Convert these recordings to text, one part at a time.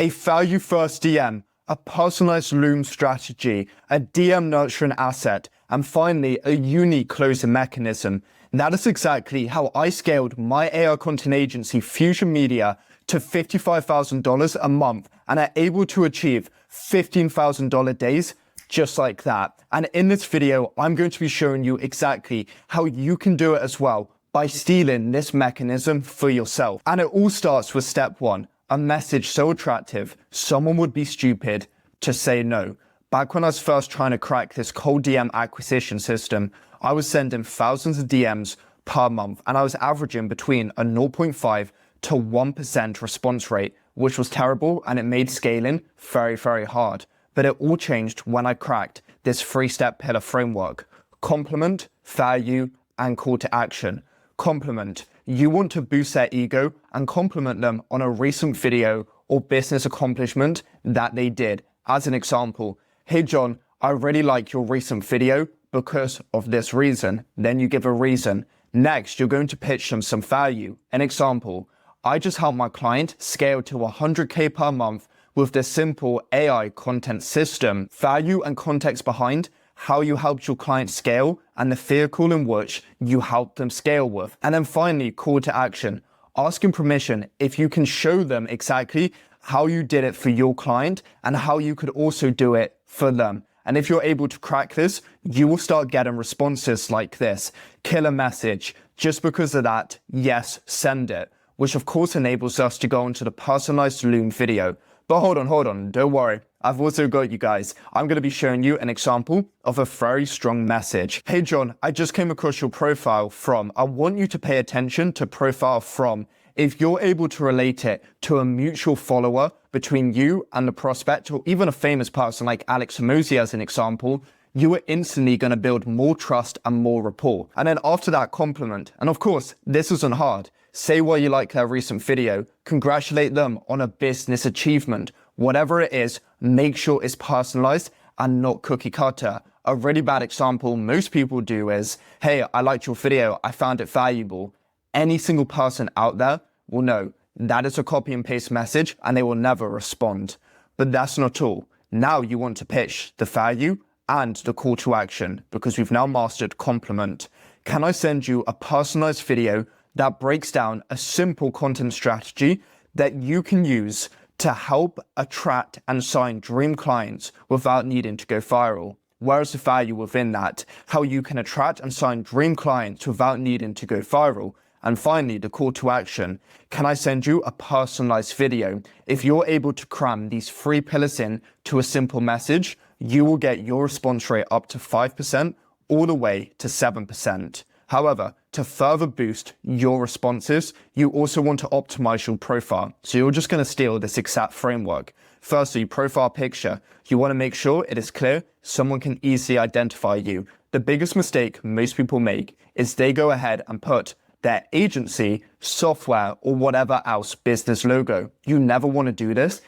A value-first DM, a personalized Loom strategy, a DM nurturing asset, and finally, a unique closing mechanism. And that is exactly how I scaled my AI content agency, Fusion Media, to $55,000 a month, and are able to achieve $15,000 days just like that. And in this video, I'm going to be showing you exactly how you can do it as well by stealing this mechanism for yourself. And it all starts with step one, a message so attractive, someone would be stupid to say no. Back when I was first trying to crack this cold DM acquisition system, I was sending thousands of DMs per month, and I was averaging between a 0.5 to 1% response rate, which was terrible, and it made scaling very, very hard. But it all changed when I cracked this 3-step pillar framework: compliment, value, and call to action. Compliment. You want to boost their ego and compliment them on a recent video or business accomplishment that they did. As an example, hey John, I really like your recent video because of this reason. Then you give a reason. Next, you're going to pitch them some value. An example, I just helped my client scale to 100K per month with this simple AI content system. Value and context behind how you helped your client scale and the vehicle in which you helped them scale with. And then finally, call to action. Asking permission if you can show them exactly how you did it for your client and how you could also do it for them. And if you're able to crack this, you will start getting responses like this. Killer message. Just because of that, yes, send it. Which of course enables us to go into the personalized Loom video. But hold on, don't worry. I've also got you guys. I'm going to be showing you an example of a very strong message. Hey John, I just came across your profile from. I want you to pay attention to profile from. If you're able to relate it to a mutual follower between you and the prospect, or even a famous person like Alex Hormozi as an example, you are instantly going to build more trust and more rapport. And then after that, compliment. And of course, this isn't hard. Say why you like their recent video, congratulate them on a business achievement. Whatever it is, make sure it's personalized and not cookie cutter. A really bad example most people do is, hey, I liked your video, I found it valuable. Any single person out there will know that is a copy and paste message and they will never respond. But that's not all. Now you want to pitch the value and the call to action, because we've now mastered compliment. Can I send you a personalized video that breaks down a simple content strategy that you can use to help attract and sign dream clients without needing to go viral? Where's the value within that? How you can attract and sign dream clients without needing to go viral? And finally, the call to action. Can I send you a personalized video? If you're able to cram these 3 pillars in to a simple message, you will get your response rate up to 5% all the way to 7%. However, to further boost your responses, you also want to optimize your profile. So you're just going to steal this exact framework. Firstly, profile picture. You want to make sure it is clear, someone can easily identify you. The biggest mistake most people make is they go ahead and put their agency, software, or whatever else business logo. You never want to do this.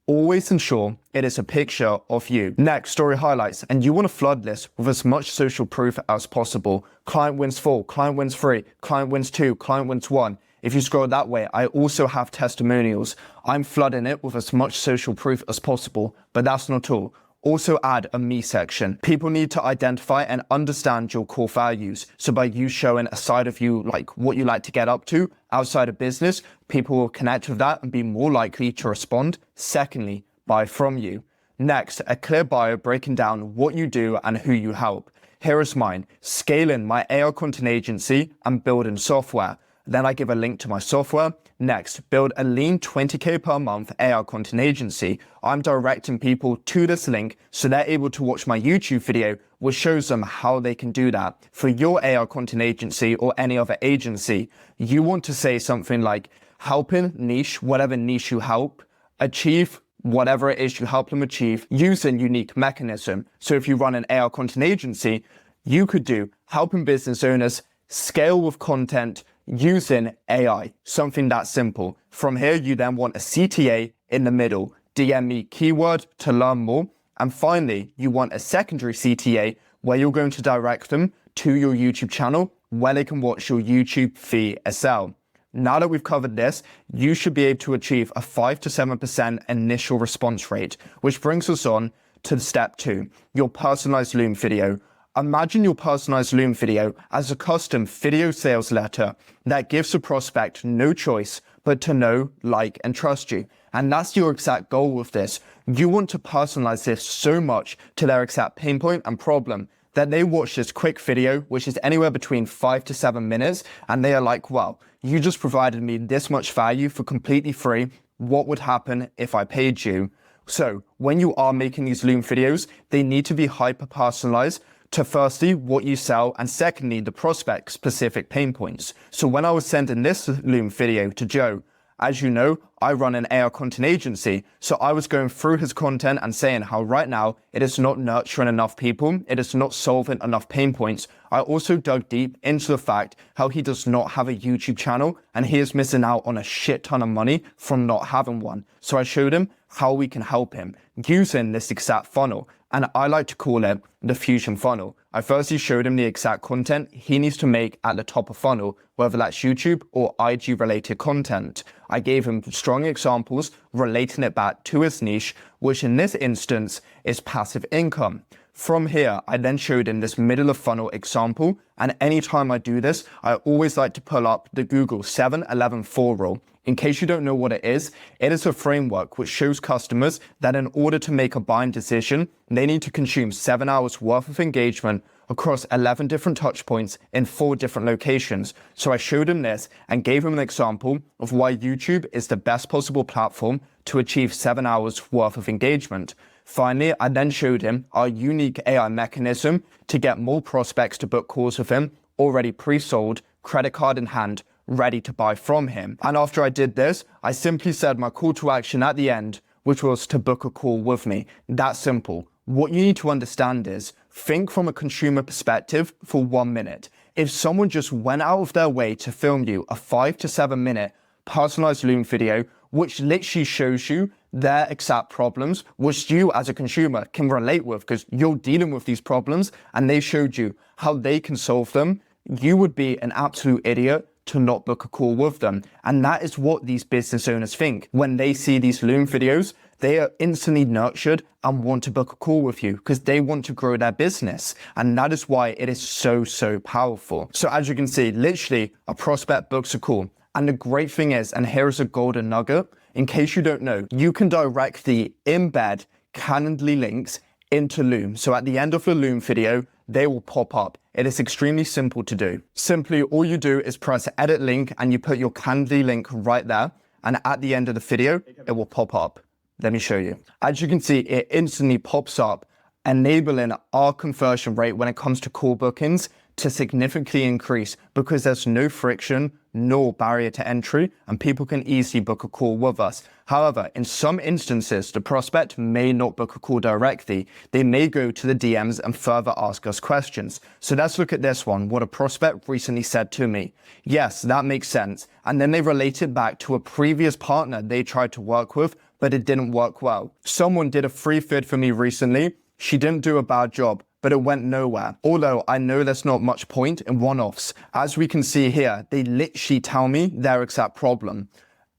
Always ensure it is a picture of you. Next, story highlights, and you want to flood this with as much social proof as possible. Client wins 4, client wins 3, client wins 2, client wins 1. If you scroll that way, I also have testimonials. I'm flooding it with as much social proof as possible, but that's not all. Also add a me section. People need to identify and understand your core values. So by you showing a side of you, like what you like to get up to outside of business, people will connect with that and be more likely to respond. Secondly, buy from you. Next, a clear bio breaking down what you do and who you help. Here is mine: scaling my AI content agency and building software. Then I give a link to my software. Next, build a lean 20K per month AI content agency. I'm directing people to this link so they're able to watch my YouTube video, which shows them how they can do that. For your AI content agency or any other agency, you want to say something like helping niche, whatever niche you help, achieve whatever it is you help them achieve, using unique mechanism. So if you run an AI content agency, you could do helping business owners scale with content using AI, something that simple. From here, you then want a CTA in the middle. DM me keyword to learn more. And finally, you want a secondary CTA where you're going to direct them to your YouTube channel where they can watch your YouTube VSL. now that we've covered this, you should be able to achieve a 5 to 7% initial response rate, which brings us on to step 2, your personalized Loom video. Imagine your personalized Loom video as a custom video sales letter that gives the prospect no choice but to know, like, and trust you. And that's your exact goal with this. You want to personalize this so much to their exact pain point and problem that they watch this quick video, which is anywhere between 5 to 7 minutes, and they are like, wow, you just provided me this much value for completely free. What would happen if I paid you? So when you are making these Loom videos, they need to be hyper personalized to firstly what you sell, and secondly the prospect specific pain points. So when I was sending this Loom video to Joe, as you know, I run an AR content agency, so I was going through his content and saying how right now it is not nurturing enough people, it is not solving enough pain points. I also dug deep into the fact how he does not have a YouTube channel and he is missing out on a shit ton of money from not having one. So I showed him how we can help him using this exact funnel, and I like to call it the fusion funnel. I firstly showed him the exact content he needs to make at the top of funnel, whether that's YouTube or IG related content. I gave him strong examples relating it back to his niche, which in this instance is passive income. From here, I then showed him this middle of funnel example, and anytime I do this, I always like to pull up the Google 7-11-4 rule. In case you don't know what it is a framework which shows customers that in order to make a buying decision, they need to consume 7 hours worth of engagement across 11 different touch points in 4 different locations. So I showed him this and gave him an example of why YouTube is the best possible platform to achieve 7 hours worth of engagement. Finally, I then showed him our unique AI mechanism to get more prospects to book calls with him, already pre-sold, credit card in hand, ready to buy from him. And after I did this, I simply said my call to action at the end, which was to book a call with me. That simple. What you need to understand is, think from a consumer perspective for 1 minute. If someone just went out of their way to film you a 5 to 7 minute personalized Loom video, which literally shows you their exact problems, which you as a consumer can relate with because you're dealing with these problems, and they showed you how they can solve them, you would be an absolute idiot to not book a call with them. And that is what these business owners think. When they see these Loom videos, they are instantly nurtured and want to book a call with you because they want to grow their business. And that is why it is so powerful. So as you can see, literally a prospect books a call. And the great thing is, and here is a golden nugget, in case you don't know, you can directly embed Calendly links into Loom. So at the end of the Loom video, they will pop up. It is extremely simple to do. Simply, all you do is press edit link and you put your Calendly link right there. And at the end of the video, it will pop up. Let me show you. As you can see, it instantly pops up, enabling our conversion rate when it comes to call bookings to significantly increase because there's no friction, no barrier to entry, and people can easily book a call with us. However, in some instances, the prospect may not book a call directly. They may go to the DMs and further ask us questions. So let's look at this one, what a prospect recently said to me. Yes, that makes sense. And then they relate it back to a previous partner they tried to work with, but it didn't work well. Someone did a free feed for me recently. She didn't do a bad job, but it went nowhere. Although I know there's not much point in one-offs. As we can see here, they literally tell me their exact problem.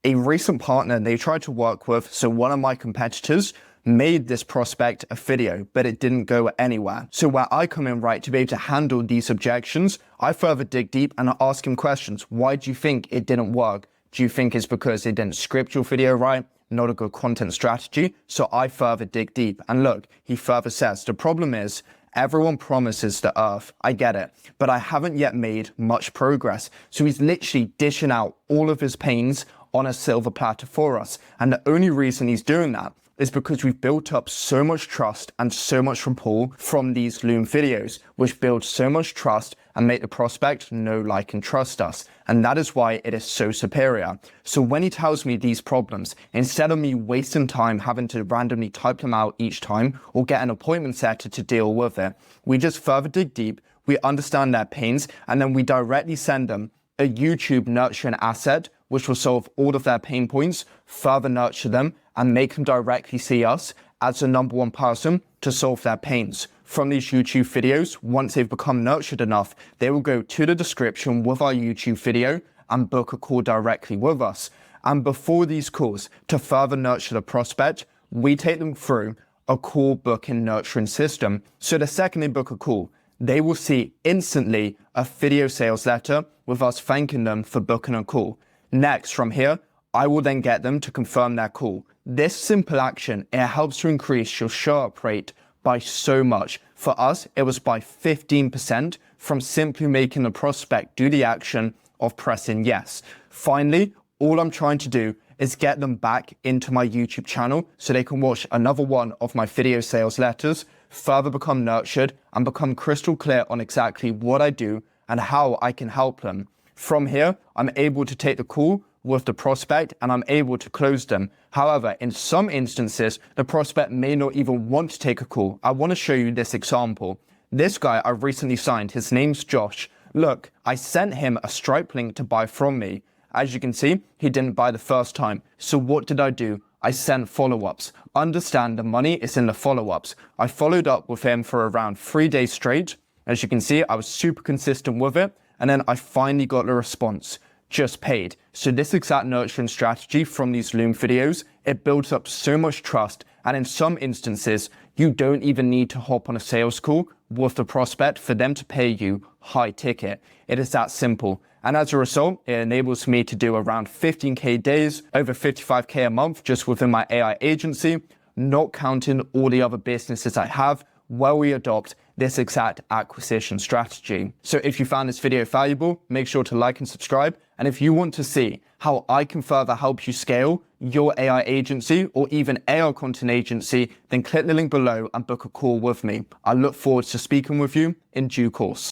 A recent partner they tried to work with, so one of my competitors, made this prospect a video, but it didn't go anywhere. So where I come in right to be able to handle these objections, I further dig deep and I ask him questions. Why do you think it didn't work? Do you think it's because they didn't script your video right? Not a good content strategy? So I further dig deep. And look, he further says, the problem is, everyone promises the earth. I get it, but I haven't yet made much progress. So he's literally dishing out all of his pains on a silver platter for us. And the only reason he's doing that is because we've built up so much trust and so much rapport from these Loom videos, which build so much trust and make the prospect know, like, and trust us. And that is why it is so superior. So when he tells me these problems, instead of me wasting time having to randomly type them out each time or get an appointment setter to deal with it, we just further dig deep, we understand their pains, and then we directly send them a YouTube nurturing asset, which will solve all of their pain points, further nurture them, and make them directly see us as the number one person to solve their pains. From these YouTube videos, once they've become nurtured enough, they will go to the description with our YouTube video and book a call directly with us. And before these calls, to further nurture the prospect, we take them through a call booking nurturing system. So the second they book a call, they will see instantly a video sales letter with us thanking them for booking a call. Next, from here, I will then get them to confirm their call. This simple action, it helps to increase your show-up rate by so much. For us, it was by 15% from simply making the prospect do the action of pressing yes. Finally, all I'm trying to do is get them back into my YouTube channel so they can watch another one of my video sales letters, further become nurtured and become crystal clear on exactly what I do and how I can help them. From here, I'm able to take the call with the prospect and I'm able to close them. However, in some instances, the prospect may not even want to take a call. I want to show you this example. This guy I've recently signed, his name's Josh. Look, I sent him a Stripe link to buy from me. As you can see, he didn't buy the first time. So what did I do? I sent follow-ups. Understand the money is in the follow-ups. I followed up with him for around 3 days straight. As you can see, I was super consistent with it. And then I finally got the response. Just paid. So this exact nurturing strategy from these Loom videos, it builds up so much trust. And in some instances, you don't even need to hop on a sales call with the prospect for them to pay you high ticket. It is that simple. And as a result, it enables me to do around 15K days, over 55K a month just within my AI agency, not counting all the other businesses I have where we adopt this exact acquisition strategy. So if you found this video valuable, make sure to like and subscribe. And if you want to see how I can further help you scale your AI agency or even AI content agency, then click the link below and book a call with me. I look forward to speaking with you in due course.